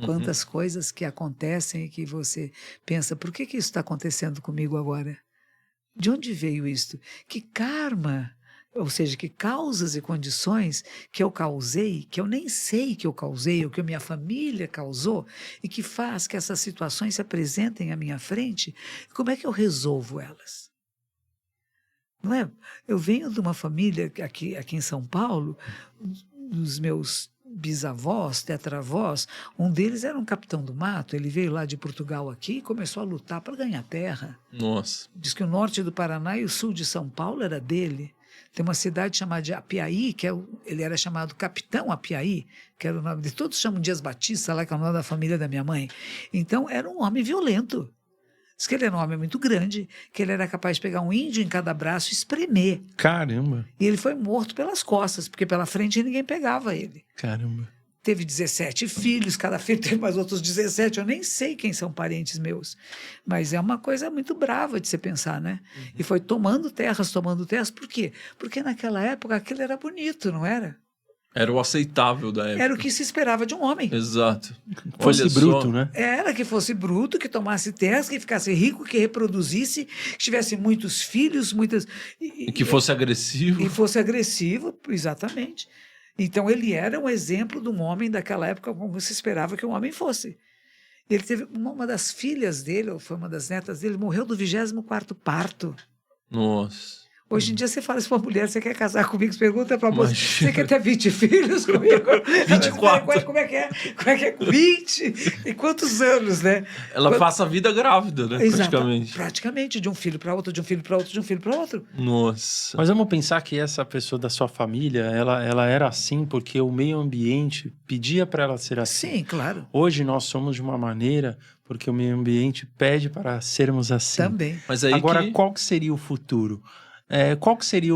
Quantas coisas que acontecem e que você pensa, por que isso está acontecendo comigo agora? De onde veio isto? Que karma, ou seja, que causas e condições que eu causei, que eu nem sei que eu causei, ou que a minha família causou, e que faz que essas situações se apresentem à minha frente, como é que eu resolvo elas? Não é? Eu venho de uma família aqui em São Paulo, dos meus bisavós, tetravós, um deles era um capitão do mato, ele veio lá de Portugal aqui e começou a lutar para ganhar terra. Nossa. Diz que o norte do Paraná e o sul de São Paulo era dele. Tem uma cidade chamada de Apiaí, ele era chamado Capitão Apiaí, que era o nome de todos chamam Dias Batista, lá que é o nome da família da minha mãe. Então era um homem violento. Diz que ele era um homem muito grande, que ele era capaz de pegar um índio em cada braço e espremer. Caramba. E ele foi morto pelas costas, porque pela frente ninguém pegava ele. Caramba. Teve 17 filhos, cada filho teve mais outros 17, eu nem sei quem são parentes meus. Mas é uma coisa muito brava de se pensar, né? E foi tomando terras, por quê? Porque naquela época aquilo era bonito, não era? Era o aceitável da época. Era o que se esperava de um homem. Exato. Fosse Olha bruto, só. né? Era que fosse bruto, que tomasse terras, que ficasse rico, que reproduzisse, que tivesse muitos filhos, muitas... E que fosse agressivo. E fosse agressivo, exatamente. Então ele era um exemplo de um homem daquela época como se esperava que um homem fosse. Ele teve uma das filhas dele, ou foi uma das netas dele, morreu do 24º parto. Nossa. Hoje em dia você fala isso para uma mulher, você quer casar comigo? Você pergunta para a moça, Imagina. você quer ter 20 filhos comigo? 24. Como é que é? Como é que é? 20? E quantos anos, né? Ela passa a vida grávida, né? Exato, Praticamente. praticamente, de um filho para outro, de um filho para outro, de um filho para outro. Nossa. Mas vamos pensar que essa pessoa da sua família, ela era assim porque o meio ambiente pedia para ela ser assim. Sim, claro. Hoje nós somos de uma maneira porque o meio ambiente pede para sermos assim. Também. Mas aí agora, qual que seria o futuro? Qual que seria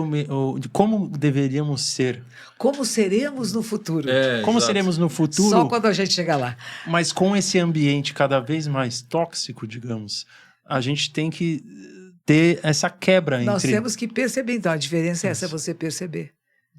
como deveríamos ser? Como seremos no futuro? Como seremos no futuro? Só quando a gente chegar lá. Mas com esse ambiente cada vez mais tóxico, digamos, a gente tem que ter essa quebra entre... Nós temos que perceber, então, a diferença é essa, você perceber.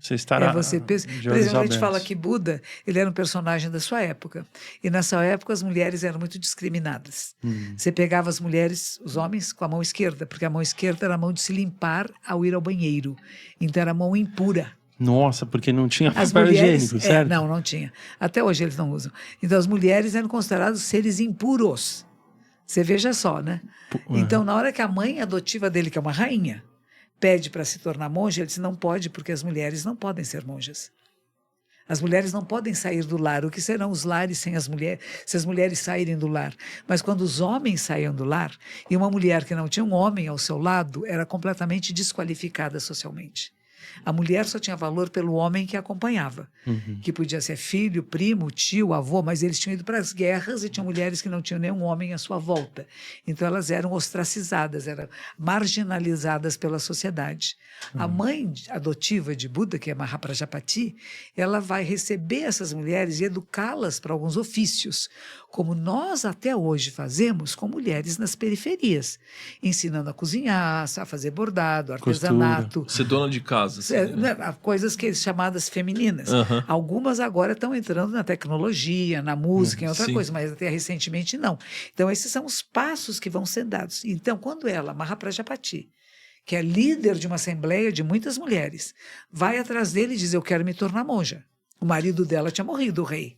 Você estará Por exemplo, a gente fala que Buda, ele era um personagem da sua época. E nessa época as mulheres eram muito discriminadas. Você pegava as mulheres, os homens, com a mão esquerda, porque a mão esquerda era a mão de se limpar ao ir ao banheiro. Então era a mão impura. Nossa, porque não tinha As papel mulheres, higiênico, certo? Não tinha. Até hoje eles não usam. Então as mulheres eram consideradas seres impuros. Você veja só, né? Então, na hora que a mãe adotiva dele, que é uma rainha, pede para se tornar monja, ele disse, não pode, porque as mulheres não podem ser monjas. As mulheres não podem sair do lar. O que serão os lares sem as mulheres, se as mulheres saírem do lar? Mas quando os homens saíam do lar, e uma mulher que não tinha um homem ao seu lado, era completamente desqualificada socialmente. A mulher só tinha valor pelo homem que a acompanhava, que podia ser filho, primo, tio, avô, mas eles tinham ido para as guerras e tinham mulheres que não tinham nenhum homem à sua volta. Então elas eram ostracizadas, eram marginalizadas pela sociedade. A mãe adotiva de Buda, que é Mahaprajapati, ela vai receber essas mulheres e educá-las para alguns ofícios, como nós até hoje fazemos com mulheres nas periferias, ensinando a cozinhar, a fazer bordado, artesanato. Ser dona de casa. Coisas chamadas femininas. Algumas agora estão entrando na tecnologia, na música, em outra coisa, mas até recentemente não. Então esses são os passos que vão ser dados. Então quando ela, Mahaprajapati, que é líder de uma assembleia de muitas mulheres, vai atrás dele e diz, eu quero me tornar monja. O marido dela tinha morrido, o rei.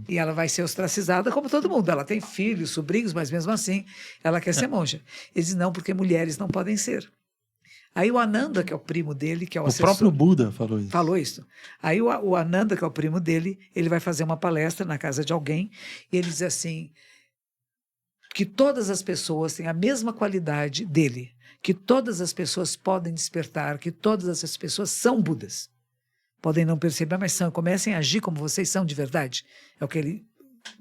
E ela vai ser ostracizada como todo mundo. Ela tem filhos, sobrinhos, mas mesmo assim ela quer ser monja. Ele diz, não, porque mulheres não podem ser. Aí o Ananda, que é o primo dele, que é o assessor... O próprio Buda falou isso. Falou isso. Aí o Ananda, que é o primo dele, ele vai fazer uma palestra na casa de alguém e ele diz assim, que todas as pessoas têm a mesma qualidade dele, que todas as pessoas podem despertar, que todas essas pessoas são Budas. Podem não perceber, mas são. Comecem a agir como vocês são de verdade. É o que ele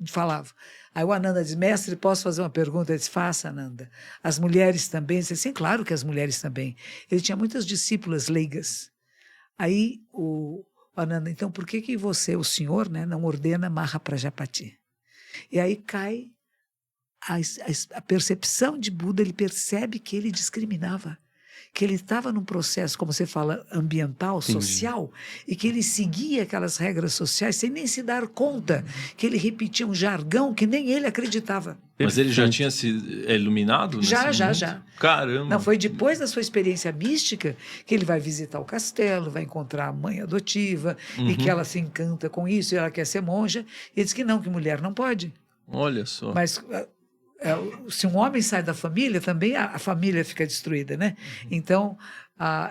falava. Aí o Ananda diz, mestre, posso fazer uma pergunta? Ele diz, faça, Ananda. As mulheres também? Ele diz, sim, claro que as mulheres também. Ele tinha muitas discípulas leigas. Aí o Ananda, então por que você, o senhor, né, não ordena Mahaprajapati? E aí cai a percepção de Buda, ele percebe que ele discriminava, que ele estava num processo, como você fala, ambiental, social, e que ele seguia aquelas regras sociais sem nem se dar conta que ele repetia um jargão que nem ele acreditava. Mas ele já tinha se iluminado? Já. Caramba. Não, foi depois da sua experiência mística que ele vai visitar o castelo, vai encontrar a mãe adotiva, e que ela se encanta com isso, e ela quer ser monja, e ele diz que não, que mulher não pode. Olha só. Mas se um homem sai da família, também a família fica destruída, né? Então,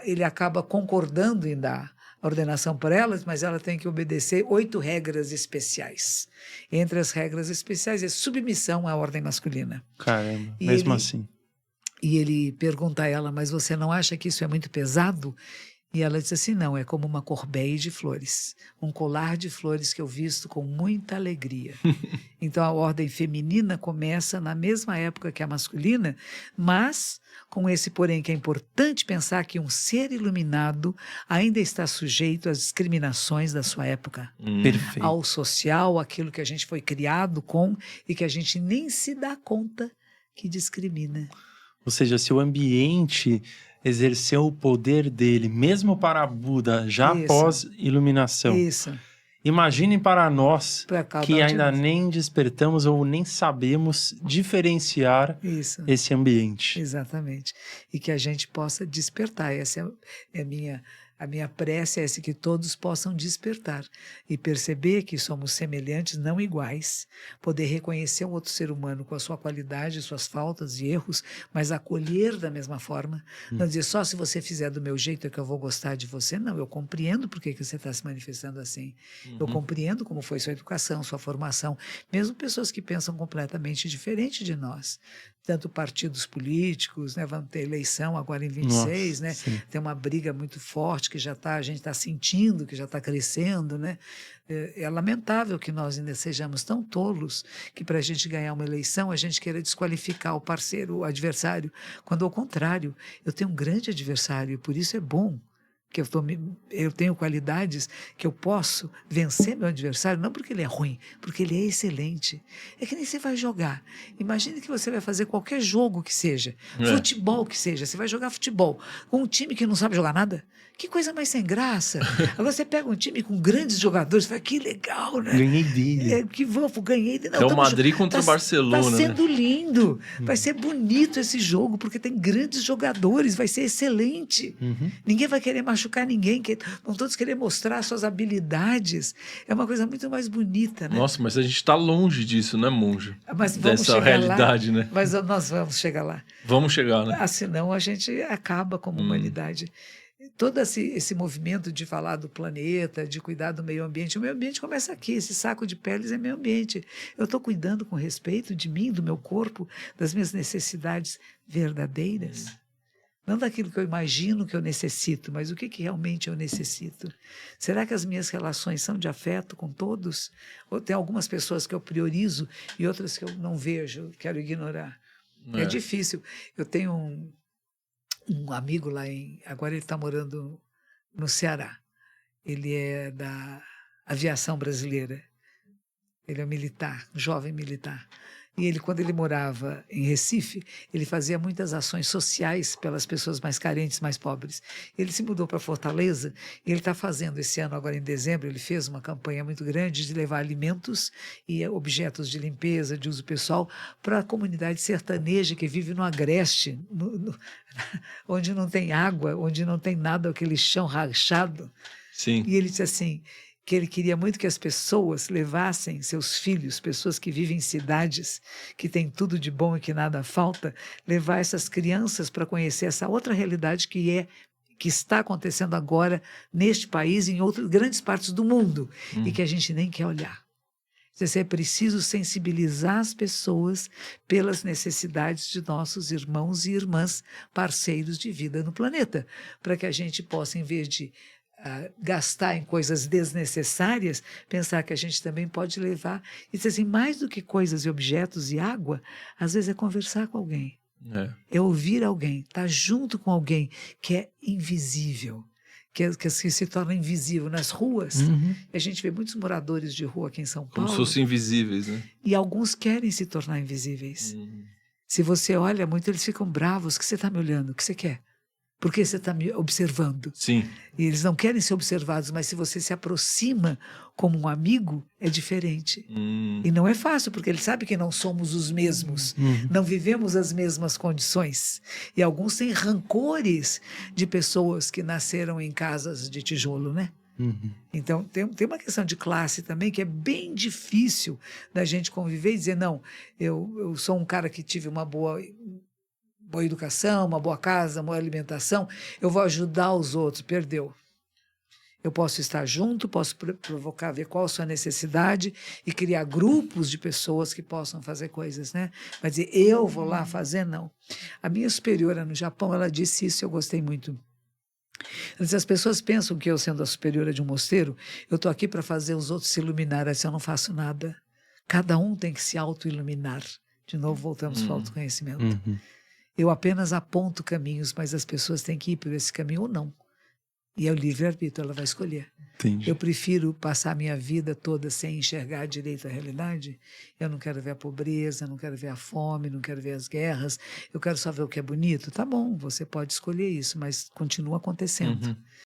ele acaba concordando em dar a ordenação para elas, mas ela tem que obedecer 8 regras especiais. Entre as regras especiais é submissão à ordem masculina. Caramba, mesmo assim. E ele pergunta a ela, mas você não acha que isso é muito pesado? E ela diz assim, não, é como uma corbeia de flores, um colar de flores que eu visto com muita alegria. Então a ordem feminina começa na mesma época que a masculina, mas com esse porém que é importante pensar que um ser iluminado ainda está sujeito às discriminações da sua época. Perfeito. Ao social, aquilo que a gente foi criado com e que a gente nem se dá conta que discrimina. Ou seja, se o ambiente exerceu o poder dele, mesmo para Buda, já após iluminação. Isso. Imaginem para nós que ainda nem despertamos ou nem sabemos diferenciar esse ambiente. Exatamente. E que a gente possa despertar. Essa é a minha prece é essa, que todos possam despertar e perceber que somos semelhantes, não iguais, poder reconhecer um outro ser humano com a sua qualidade, suas faltas e erros, mas acolher da mesma forma. Não dizer só se você fizer do meu jeito é que eu vou gostar de você. Não, eu compreendo por que você está se manifestando assim. Eu compreendo como foi sua educação, sua formação. Mesmo pessoas que pensam completamente diferente de nós. Tanto partidos políticos, né, vamos ter eleição agora em 26, né? Tem uma briga muito forte que a gente está sentindo, que já está crescendo, né? É lamentável que nós ainda sejamos tão tolos que para a gente ganhar uma eleição a gente queira desqualificar o parceiro, o adversário, quando ao contrário, eu tenho um grande adversário e por isso é bom que eu tenho qualidades que eu posso vencer meu adversário, não porque ele é ruim, porque ele é excelente. É que nem você vai jogar. Imagine que você vai fazer qualquer jogo que seja, futebol que seja, você vai jogar futebol com um time que não sabe jogar nada. Que coisa mais sem graça. Agora você pega um time com grandes jogadores e fala, que legal, né? Ganhei dele. Ganhei dele. Não, é o Madrid contra o Barcelona. Está sendo lindo. Vai ser bonito esse jogo, porque tem grandes jogadores, vai ser excelente. Ninguém vai querer machucar ninguém, vão todos querer mostrar suas habilidades. É uma coisa muito mais bonita, né? Nossa, mas a gente está longe disso, né, monja? Mas vamos dessa chegar realidade, lá, né? Mas nós vamos chegar lá. Vamos chegar, né? Senão a gente acaba como humanidade. Todo esse movimento de falar do planeta, de cuidar do meio ambiente, o meio ambiente começa aqui, esse saco de peles é meio ambiente. Eu estou cuidando com respeito de mim, do meu corpo, das minhas necessidades verdadeiras. Não daquilo que eu imagino que eu necessito, mas o que realmente eu necessito. Será que as minhas relações são de afeto com todos? Ou tem algumas pessoas que eu priorizo e outras que eu não vejo, quero ignorar? É difícil. Eu tenho um amigo lá agora ele está morando no Ceará. Ele é da aviação brasileira. Ele é militar, um jovem militar. E ele, quando ele morava em Recife, ele fazia muitas ações sociais pelas pessoas mais carentes, mais pobres. Ele se mudou para Fortaleza e ele está fazendo esse ano, agora em dezembro, ele fez uma campanha muito grande de levar alimentos e objetos de limpeza, de uso pessoal, para a comunidade sertaneja que vive no agreste, onde não tem água, onde não tem nada, aquele chão rachado. Sim. E ele disse assim, que ele queria muito que as pessoas levassem seus filhos, pessoas que vivem em cidades, que têm tudo de bom e que nada falta, levar essas crianças para conhecer essa outra realidade que está acontecendo agora neste país e em outras grandes partes do mundo, e que a gente nem quer olhar. É preciso sensibilizar as pessoas pelas necessidades de nossos irmãos e irmãs, parceiros de vida no planeta, para que a gente possa, em vez de gastar em coisas desnecessárias, pensar que a gente também pode levar, e dizer assim, mais do que coisas e objetos e água, às vezes é conversar com alguém, é ouvir alguém, estar junto com alguém que é invisível, que se torna invisível nas ruas. A gente vê muitos moradores de rua aqui em São Paulo. Como se fossem invisíveis, né? E alguns querem se tornar invisíveis. Se você olha muito, eles ficam bravos. O que você está me olhando? O que você quer? Porque você está me observando. Sim. E eles não querem ser observados, mas se você se aproxima como um amigo, é diferente. E não é fácil, porque ele sabe que não somos os mesmos, não vivemos as mesmas condições. E alguns têm rancores de pessoas que nasceram em casas de tijolo, né? Então, tem uma questão de classe também que é bem difícil da gente conviver e dizer, não, eu sou um cara que tive uma boa educação, uma boa casa, uma boa alimentação, eu vou ajudar os outros. Perdeu. Eu posso estar junto, posso provocar, ver qual a sua necessidade e criar grupos de pessoas que possam fazer coisas, né? Mas dizer, eu vou lá fazer, não. A minha superiora no Japão, ela disse isso, eu gostei muito. Ela disse, as pessoas pensam que eu, sendo a superiora de um mosteiro, eu estou aqui para fazer os outros se iluminar. Ela disse, eu não faço nada. Cada um tem que se auto-iluminar. De novo, voltamos para o autoconhecimento. Eu apenas aponto caminhos, mas as pessoas têm que ir por esse caminho ou não. E é o livre-arbítrio, ela vai escolher. Entendi. Eu prefiro passar a minha vida toda sem enxergar direito a realidade. Eu não quero ver a pobreza, não quero ver a fome, não quero ver as guerras. Eu quero só ver o que é bonito. Tá bom, você pode escolher isso, mas continua acontecendo.